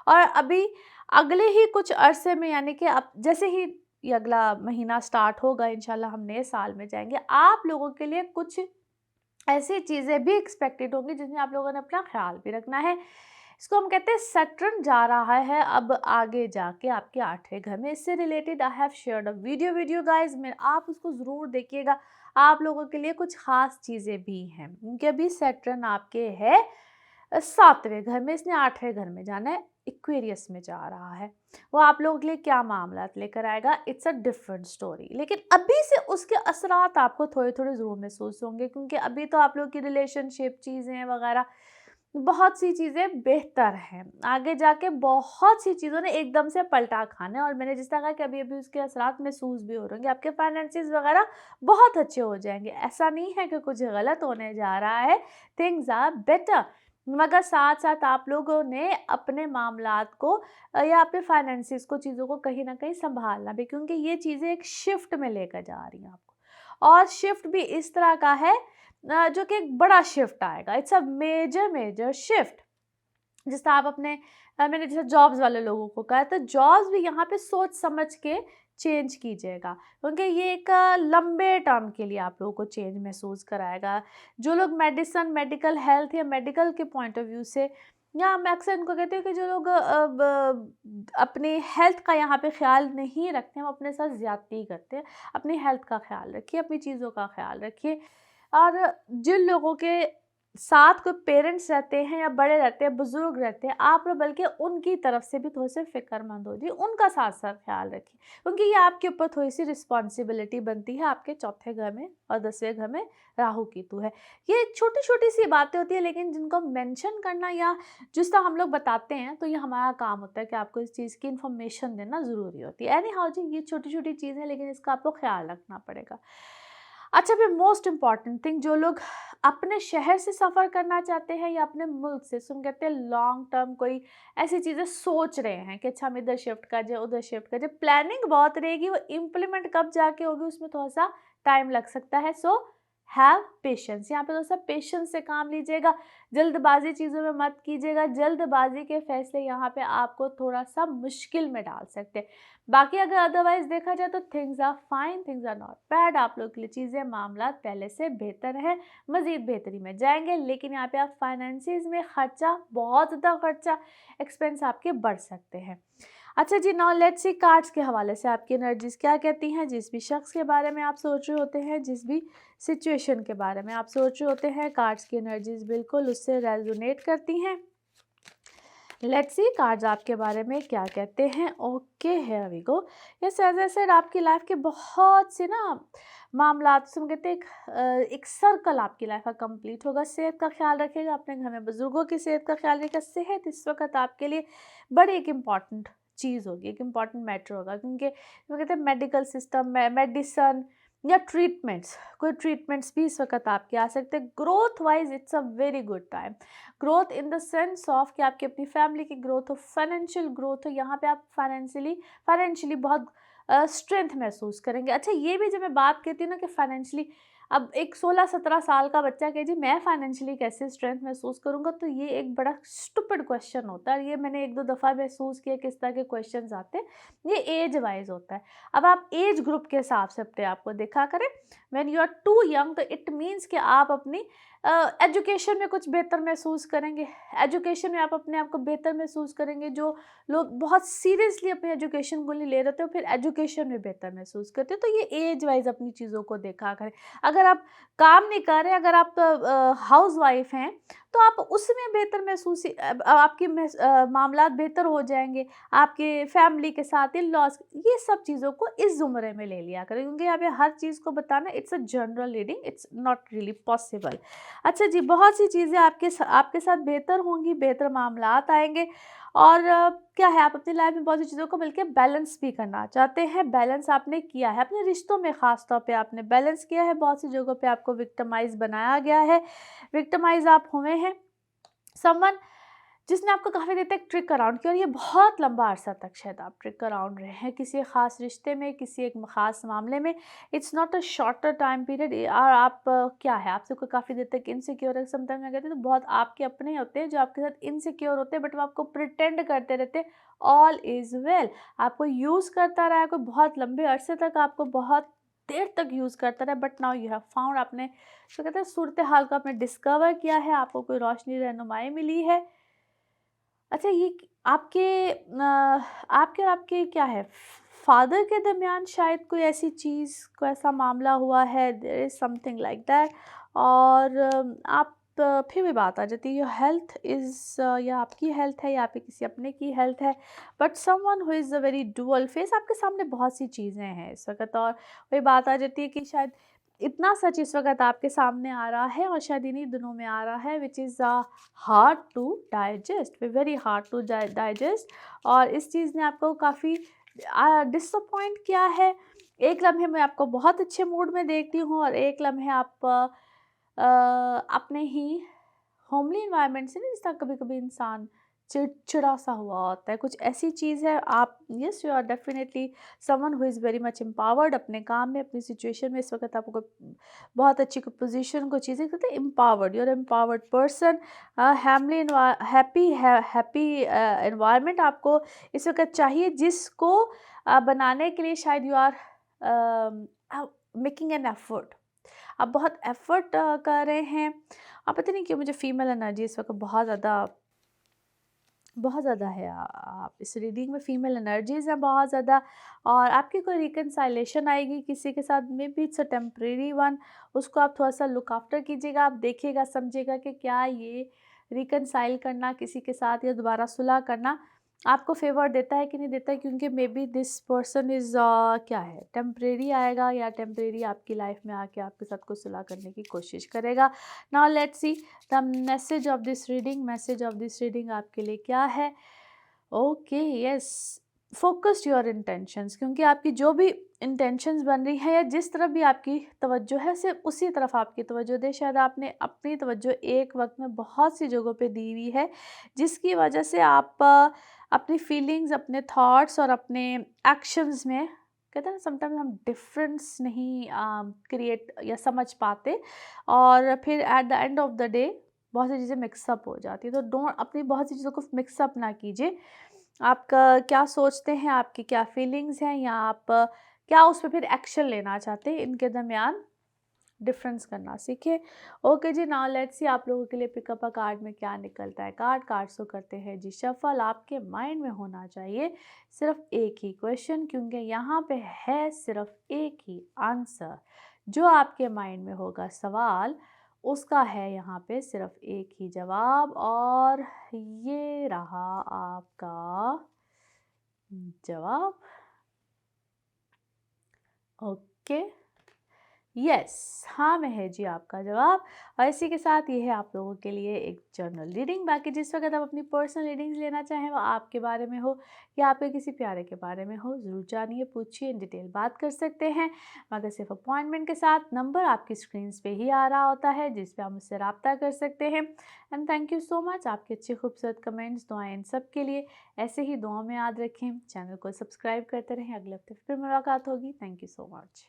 और अभी अगले ही कुछ अरसे में, यानी कि अब जैसे ही ये अगला महीना स्टार्ट होगा, इंशाल्लाह हम नए साल में जाएंगे, आप लोगों के लिए कुछ ऐसी चीज़ें भी एक्सपेक्टेड होंगी जिसमें आप लोगों ने अपना ख्याल भी रखना है। इसको हम कहते हैं सैटर्न जा रहा है अब आगे जाके आपके 8वें घर में। इससे related I have shared a video guys में, आप उसको ज़रूर देखिएगा। आप लोगों के लिए कुछ खास चीज़ें भी हैं, क्योंकि अभी सैटर्न आपके है 7वें घर में, इसने 8वें घर में जाना है, इक्वेरियस में जा रहा है। वो आप लोगों के लिए क्या मामला लेकर आएगा, इट्स अ डिफरेंट स्टोरी। लेकिन अभी से उसके असरात आपको थोड़े थोड़े ज़रूर महसूस होंगे, क्योंकि अभी तो आप लोग की रिलेशनशिप चीज़ें वगैरह बहुत सी चीज़ें बेहतर हैं। आगे जाके बहुत सी चीज़ों ने एकदम से पलटा खाना है, और मैंने जिस तरह कहा कि अभी अभी उसके असरात महसूस भी हो रहे होंगे। आपके फाइनेंसेस वगैरह बहुत अच्छे हो जाएंगे। ऐसा नहीं है कि कुछ गलत होने जा रहा है, थिंग्स आर बेटर। मगर साथ साथ आप लोगों ने अपने मामलात को या अपने फाइनेंसिस को, चीज़ों को कहीं ना कहीं संभालना भी, क्योंकि ये चीज़ें एक शिफ्ट में लेकर जा रही हैं आपको। और शिफ्ट भी इस तरह का है जो कि एक बड़ा शिफ्ट आएगा। It's a major shift. जिस तरह आप अपने मैंने जैसे जॉब्स वाले लोगों को कहा, तो जॉब्स भी यहाँ पे सोच समझ के चेंज कीजिएगा, क्योंकि ये एक लंबे टर्म के लिए आप लोगों को चेंज महसूस कराएगा। जो लोग मेडिसन, मेडिकल हेल्थ या मेडिकल के पॉइंट ऑफ व्यू से, या मैं अक्सर इनको कहती हूँ कि जो लोग अपनी हेल्थ का यहाँ पे ख्याल नहीं रखते हैं, वो अपने साथ ज्यादती करते हैं। अपनी हेल्थ का ख्याल रखिए, अपनी चीज़ों का ख्याल रखिए। और जिन लोगों के साथ कोई पेरेंट्स रहते हैं या बड़े रहते हैं, बुजुर्ग रहते हैं, आप लोग बल्कि उनकी तरफ से भी थोड़े से फिक्रमंद हो जाइए, उनका साथ साथ ख्याल रखिए, क्योंकि ये आपके ऊपर थोड़ी सी रिस्पॉन्सिबिलिटी बनती है। आपके 4थे घर में और 10वें घर में राहु केतु है। ये छोटी छोटी सी बातें होती है, लेकिन जिनको मेंशन करना या जिस तरह हम लोग बताते हैं, तो ये हमारा काम होता है कि आपको इस चीज़ की इन्फॉर्मेशन देना ज़रूरी होती है। एनी हाउ जी, ये छोटी छोटी चीज़ें, लेकिन इसका आपको ख्याल रखना पड़ेगा। अच्छा, फिर मोस्ट इम्पॉर्टेंट थिंग, जो लोग अपने शहर से सफ़र करना चाहते हैं या अपने मुल्क से, सुन कहते हैं लॉन्ग टर्म कोई ऐसी चीज़ें सोच रहे हैं कि अच्छा हम इधर शिफ्ट कर जाए, उधर शिफ्ट कर जाए, प्लानिंग बहुत रहेगी, वो इम्प्लीमेंट कब जाके होगी उसमें थोड़ा सा टाइम लग सकता है। So have patience. यहाँ पे दोस्तों पेशेंस से काम लीजिएगा, जल्दबाजी चीज़ों में मत कीजिएगा। जल्दबाजी के फैसले यहाँ पे आपको थोड़ा सा मुश्किल में डाल सकते हैं। बाकी अगर अदरवाइज देखा जाए तो things are fine, things are not bad. आप लोग के लिए चीज़ें मामला पहले से बेहतर है, मज़ीद बेहतरी में जाएंगे। लेकिन यहाँ पे आप फाइनेंसिस में खर्चा, बहुत ज़्यादा खर्चा, एक्सपेंस आपके बढ़ सकते हैं। अच्छा जी, नाउ लेट्स सी कार्ड्स के हवाले से आपकी एनर्जीज क्या कहती हैं। जिस भी शख्स के बारे में आप सोच रहे होते हैं, जिस भी सिचुएशन के बारे में आप सोच रहे होते हैं, कार्ड्स की एनर्जीज बिल्कुल उससे रेजोनेट करती हैं। लेट्स सी कार्ड्स आपके बारे में क्या कहते हैं। Okay, here we go. Yes, as I said, आपकी लाइफ के बहुत से ना मामला से कहते हैं एक सर्कल आपकी लाइफ का कंप्लीट होगा। सेहत का ख्याल रखिएगा, अपने घर में बुजुर्गों की सेहत का ख्याल रखिएगा। सेहत इस वक्त आपके लिए बड़ी एक इम्पॉर्टेंट चीज़ होगी, एक इम्पॉर्टेंट मैटर होगा, क्योंकि वो कहते हैं मेडिकल सिस्टम में मेडिसन या ट्रीटमेंट्स, कोई ट्रीटमेंट्स भी इस वक्त आपके आ सकते हैं। Growth wise it's a very good time. Growth in the sense of कि आपकी अपनी फैमिली की ग्रोथ हो, फाइनेंशियल ग्रोथ हो। यहाँ पे आप फाइनेंशियली बहुत स्ट्रेंथ महसूस करेंगे। अच्छा, ये भी जब मैं बात कहती हूँ ना कि फाइनेंशियली, अब एक 16-17 साल का बच्चा कहे जी मैं फाइनेंशियली कैसे स्ट्रेंथ महसूस करूँगा, तो ये एक बड़ा स्टूपिड क्वेश्चन होता है। ये मैंने 1-2 दफ़ा महसूस किया किस तरह के क्वेश्चंस आते हैं। ये एज वाइज होता है। अब आप एज ग्रुप के हिसाब से अपने आप को देखा करें। When you are too young, तो इट मीन्स कि आप अपनी एजुकेशन में कुछ बेहतर महसूस करेंगे। एजुकेशन में आप अपने आप को बेहतर महसूस करेंगे। जो लोग बहुत सीरियसली अपने एजुकेशन को नहीं ले रहे थे, फिर एजुकेशन में बेहतर महसूस करते हैं। तो ये एज वाइज अपनी चीज़ों को देखा करें। अगर आप काम नहीं कर रहे, अगर आप हाउस वाइफ हैं, तो आप उसमें बेहतर महसूस आपके मामलात बेहतर हो जाएंगे। आपके फैमिली के साथ इन लॉस, ये सब चीज़ों को इस ज़ुमरे में ले लिया करें, क्योंकि यहाँ पे हर चीज़ को बताना it's a general reading, it's not really possible. अच्छा जी, बहुत सी चीज़ें आपके साथ बेहतर होंगी, बेहतर मामलात आएंगे। और क्या है, आप अपनी लाइफ में बहुत सी चीज़ों को मिलकर बैलेंस भी करना चाहते हैं। बैलेंस आपने किया है अपने रिश्तों में, ख़ास तौर पे आपने बैलेंस किया है। बहुत सी जगहों पे आपको विक्टिमाइज बनाया गया है, विक्टिमाइज आप हुए हैं। समवन जिसने आपको काफ़ी देर तक ट्रिक अराउंड किया, और ये बहुत लंबा अरसा तक शायद आप ट्रिक अराउंड रहे हैं किसी ख़ास रिश्ते में, किसी एक ख़ास मामले में। It's not a shorter time period. और आप क्या है, आपसे कोई काफ़ी देर तक इनसिक्योर है। समटाइम मैं कहती हूँ तो बहुत आपके अपने होते हैं जो आपके साथ इनसिक्योर होते हैं, बट वो आपको प्रिटेंड करते रहते हैं ऑल इज़ वेल। आपको यूज़ करता रहा है, कोई बहुत लंबे अरसे तक आपको बहुत देर तक यूज़ करता रहा, but now you have found, आपने जो कहते हैं सूरत हाल को आपने डिस्कवर किया है, आपको कोई रोशनी रहनुमाई मिली है। अच्छा, ये आपके और आपके क्या है, फादर के दरमियान शायद कोई ऐसी चीज़, कोई ऐसा मामला हुआ है, there is something like that. और आप फिर भी बात आ जाती है योर हेल्थ इज़, या आपकी हेल्थ है या आपके किसी अपने की हेल्थ है, but someone who is a very dual face. आपके सामने बहुत सी चीज़ें हैं इस वक्त, और वही बात आ जाती है कि शायद इतना सच इस वक्त आपके सामने आ रहा है, और शायद इन्हीं दिनों में आ रहा है, which is hard to digest, very hard to digest. और इस चीज़ ने आपको काफ़ी डिसअपॉइंट किया है। एक लम्हे में आपको बहुत अच्छे मूड में देखती हूँ, और एक लम्हे आप अपने ही होमली इन्वायरमेंट से, नहीं जिस तरह कभी कभी इंसान चिड़चिड़ा सा हुआ होता है, कुछ ऐसी चीज़ है। आप yes, you are definitely someone who is very much empowered अपने काम में, अपनी सिचुएशन में। इस वक्त आपको बहुत अच्छी पोजीशन को चीज़ें कहते हैं empowered, you are empowered person. Homely happy environment आपको इस वक्त चाहिए, जिसको बनाने के लिए शायद you are making an effort. आप बहुत एफर्ट कर रहे हैं। आप पता नहीं क्यों मुझे फीमेल एनर्जी इस वक्त बहुत ज़्यादा है। आप इस रीडिंग में फीमेल एनर्जीज़ हैं बहुत ज़्यादा, और आपकी कोई रिकन्साइलेशन आएगी किसी के साथ, may be it's a temporary one. उसको आप थोड़ा सा लुक आफ्टर कीजिएगा, आप देखिएगा, समझिएगा कि क्या ये रिकन्साइल करना किसी के साथ या दोबारा सुलह करना आपको फेवर देता है कि नहीं देता है, क्योंकि may be this person is क्या है, टेम्परेरी आएगा, या टेम्परेरी आपकी लाइफ में आके आपके साथ कुछ सुलह करने की कोशिश करेगा। Now let's see the message of this reading. Message of this reading आपके लिए क्या है। Okay, yes, focused your intentions, क्योंकि आपकी जो भी इंटेंशंस बन रही है, या जिस तरफ भी आपकी तवज्जो है, सिर्फ उसी तरफ आपकी तवज्जो दे। शायद आपने अपनी तवज्जो एक वक्त में बहुत सी जगहों पे दी हुई है, जिसकी वजह से आप अपनी फीलिंग्स, अपने थॉट्स और अपने एक्शंस में कहते हैं ना समटाइम्स हम डिफरेंस नहीं क्रिएट या समझ पाते, और फिर at the end of the day बहुत सी चीज़ें मिक्सअप हो जाती है। तो डोंट अपनी बहुत सी चीज़ों को मिक्सअप ना कीजिए। आपका क्या सोचते हैं, आपकी क्या फीलिंग्स हैं, या आप क्या उस पे फिर एक्शन लेना चाहते हैं, इनके दरमियान डिफरेंस करना सीखिए। Okay ji, now let's see आप लोगों के लिए पिकअप अ कार्ड में क्या निकलता है। कार्ड्स को करते हैं जी शफल। आपके माइंड में होना चाहिए सिर्फ एक ही क्वेश्चन, क्योंकि यहाँ पे है सिर्फ एक ही आंसर। जो आपके माइंड में होगा सवाल, उसका है यहाँ पे सिर्फ एक ही जवाब, और ये रहा आपका जवाब। ओके, यस, हाँ में है जी आपका जवाब। और इसी के साथ ये है आप लोगों के लिए एक जर्नल रीडिंग। बाकी जिस वक्त आप अपनी पर्सनल रीडिंग्स लेना चाहें, वो आपके बारे में हो या आपके किसी प्यारे के बारे में हो, ज़रूर जानिए, पूछिए, इन डिटेल बात कर सकते हैं, मगर सिर्फ अपॉइंटमेंट के साथ। नंबर आपकी स्क्रीन पे ही आ रहा होता है, जिस पे आप मुझसे रब्ता कर सकते हैं। And thank you so much, आपके अच्छे खूबसूरत कमेंट्स, दुआएं, इन सब के लिए। ऐसे ही दुआ में याद रखें, चैनल को सब्सक्राइब करते रहें। अगले हफ्ते फिर मुलाकात होगी। Thank you so much.